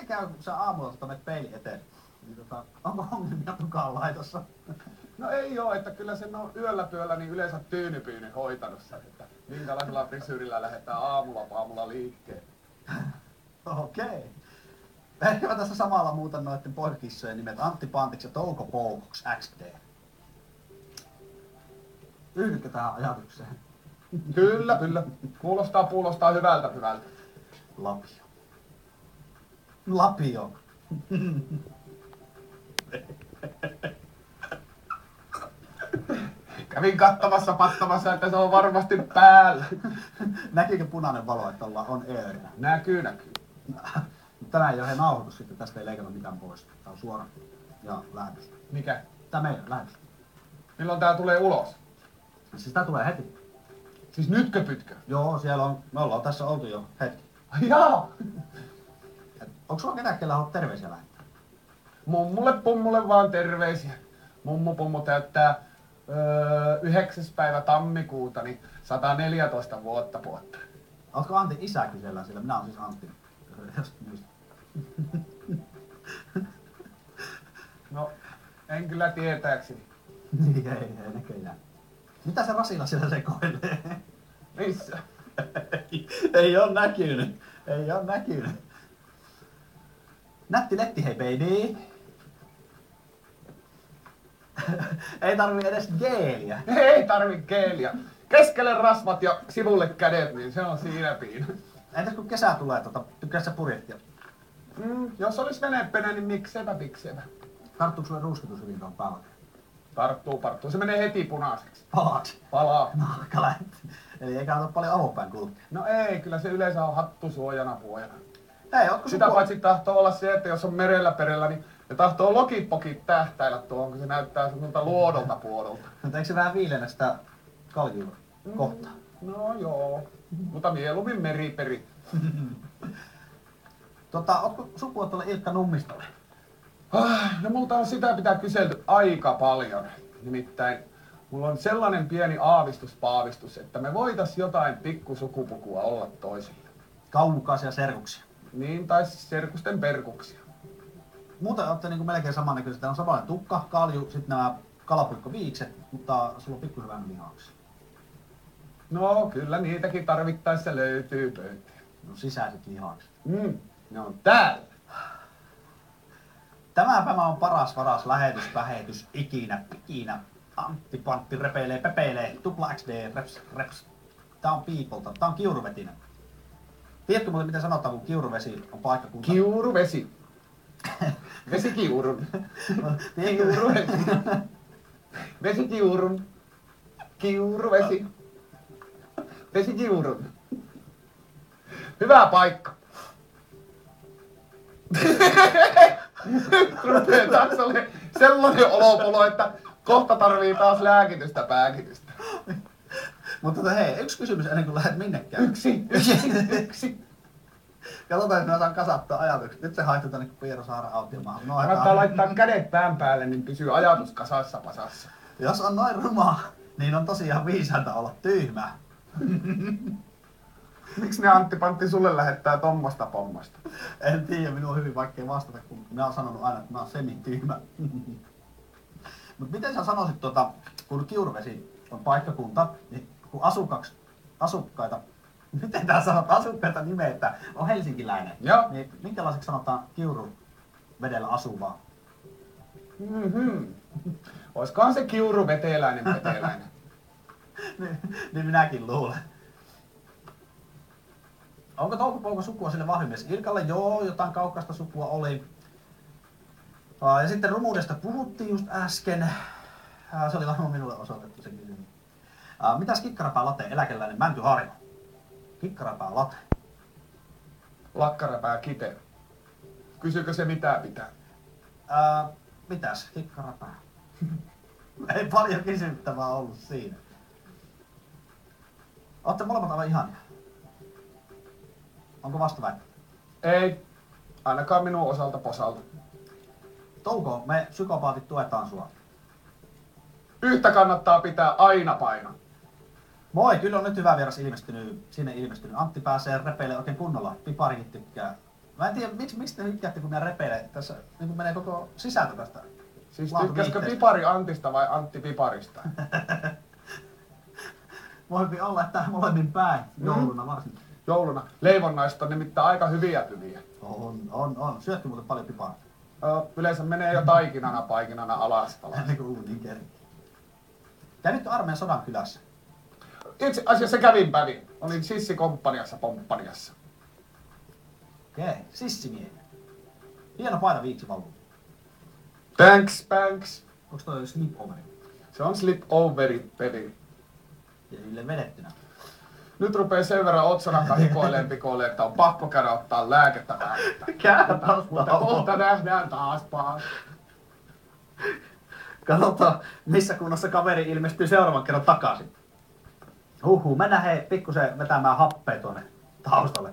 miten käy, kun sä aamulla menet peilin eteen? Niin onko ongelmia tukaan laitossa? No ei oo, että kyllä sen on yöllä pyöllä niin yleensä tyynypyyny hoitanut sen, että minkälaisella frisyyrillä lähdetään aamulla liikkeelle. Okei. Ehkä mä tässä samalla muutan noitten poikakissojen nimet Antti Pantiksi ja Touko Poukoks XD. Yhdytkö tähän ajatukseen? Kyllä. Kuulostaa hyvältä. Lapio. Lapio. Kävin katsomassa pattamassa, että se on varmasti päällä. Näkyykö punainen valo, että on eerinä? Näkyy. Tämä ei ole nauhoitus, sitten tästä ei leikata mitään pois. Tämä on suora ja lähetys. Mikä? Tämä meidän lähetys. Milloin tää tulee ulos? Siis tää tulee heti. Siis nytkö pytkö? Joo, siellä on, me ollaan tässä oltu jo hetki. Jaa! Onko sulla ketään, kellä haluat terveisiä lähettää? Pummulle vaan terveisiä. Pummu täyttää 9. päivä tammikuuta, niin 114 vuotta. Oletko Antin isä kysellään sillä? Minä olen siis Antti. No, en kyllä tietääkseni. ei näköjään. Mitä se Rasila siellä sekoilee? Missä? Ei oo näkynyt. Nätti letti, hei baby. Ei tarvi edes geeliä. Ei tarvi geeliä. Keskelle rasvat ja sivulle kädet, niin se on siinä piina. Entäs kun kesä tulee, tykkäätkö sä purjehtia? Jos olis venepene, niin miksepä. Tarttuuko sulle ruuskitus hyvin tuon päällä? Tarttuu. Se menee heti punaiseksi. Palaaks? Palaa. Nahka lähti. Eli ei kannata paljon avopäin kulkea. No ei, kyllä se yleensä on hattusuojana puojana. Hei, ootko Sitä sukua? paitsi tahtoo olla se, että jos on merellä perellä, niin ne tahtoo lokipokit tähtäillä tuohon, kun se näyttää semmoilta luodolta puolelta. Mutta eikö se vähän viilenä sitä kaljuun kohtaa? No joo, mutta mieluummin meriperi. Ootko sukua tuolle Ilkka Nummistolle? No multa on sitä pitää kyselty aika paljon. Nimittäin mulla on sellainen pieni paavistus, että me voitais jotain pikkusukupukua olla toisille. Kaunukaisia serkuksia. Niin, tai serkusten perkuksia. Muuten olette niinku melkein samannäköiset. Täällä on samanlainen tukka, kalju, sitten nämä kalapuikkoviikset, mutta sulla on pikkusen vähän lihaksia. No, kyllä niitäkin tarvittaessa löytyy pöytiä. No sisäiset lihakset. Ne on täällä. Tämäpä on paras lähetys ikinä. Antti Pantti pepeilee, tupla XD, reps. Tää on piipolta, tää on kiuruvetinen. Tiedätkö muuten miten sanotaan, kun kiuruvesi on paikkakunta? Kiuruvesi. Vesikiurun. Kiuruvesi. Vesikiurun. Kiuruvesi. Vesikiurun. Hyvä paikka. Rupeaa taas olemaan sellainen olopolo, että kohta tarvii taas lääkitystä pääkitystä. Mutta hei, yksi kysymys ennen kuin lähdet minnekään. Yksi. Katsotaan, että mä saan kasattua ajatukset. Nyt se haihtuu tänne kuin Piero Saaren autiomaan. Kannattaa laittaa kädet pään päälle, niin pysyy ajatus kasassa pasassa. Jos on noin ruma, niin on tosiaan viisainta olla tyhmä. Miksi ne Antti Pantti sulle lähettää tommosta pommasta? En tiedä, minun on hyvin vaikea vastata, kun minä olen sanonut aina, että minä olen semi-tyhmä. Mutta miten sä sanoisit, kun Kiuruvesi on paikkakunta, niin kun asukkaita, miten tää sanot, asukkaita nimetä, on helsinkiläinen, Joo. niin minkälaiseksi sanotaan Kiuruvedellä asuvaa? Oiskohan se kiuru veteläinen? niin minäkin luulen. Onko Touko Pouko sukua sille vahvimies? Ilkalle joo, jotain kaukaista sukua oli. Ja sitten rumuudesta puhuttiin just äsken. Se oli varmaan minulle osoitettu se kysymys. Mitäs Kikkarapää Late, eläkeläinen Mänty Harjo? Kikkarapää Late. Lakkarapää Kite. Kysykö se mitä pitää? Mitäs Kikkarapää? Ei paljon kysyttävää ollut siinä. Ootte molemmat aivan ihania. Onko vastaväittä? Ei, ainakaan minun osalta posalta. Touko, me psykopaatit tuetaan sua. Yhtä kannattaa pitää aina paino. Moi, kyllä on nyt hyvä vieras ilmestynyt. Sinne ilmestynyt. Antti pääsee repeille oikein kunnolla. Piparikin tykkää. Mä en tiedä, miksi te tykkäätte, kun minä repeilen. Tässä niin menee koko sisältö tästä. Siis tykkäskö Pipari Antista vai Antti Piparista? Voipi olla, että molemmin päin. Jouluna varsinkin. Jouluna. Leivonnaista on nimittäin aika hyviä pyviä. On. Syötkö muuten paljon piparaa? Yleensä menee jo taikinana paikinana alas. Niin kuin uunin kerran. Kävitkö Armeen sodan kylässä? Itse asiassa kävin. Olin sissikomppaniassa pomppaniassa. Okei, sissimiehiä. Hieno paina viiksi valuu. Thanks. Onks toi slipoveri? Se on slip-overi peli. Ja niille vedettynä. Nyt rupee sen verran otsanakka hikoileen pikoileen, että on pakko käydä ottaa lääkettä vähän. Mutta kohta nähdään taas paas. Katsotaan, missä kunnossa kaveri ilmestyy seuraavan kerran takaisin. Mennään hei pikkusen vetämään happea tuonne taustalle.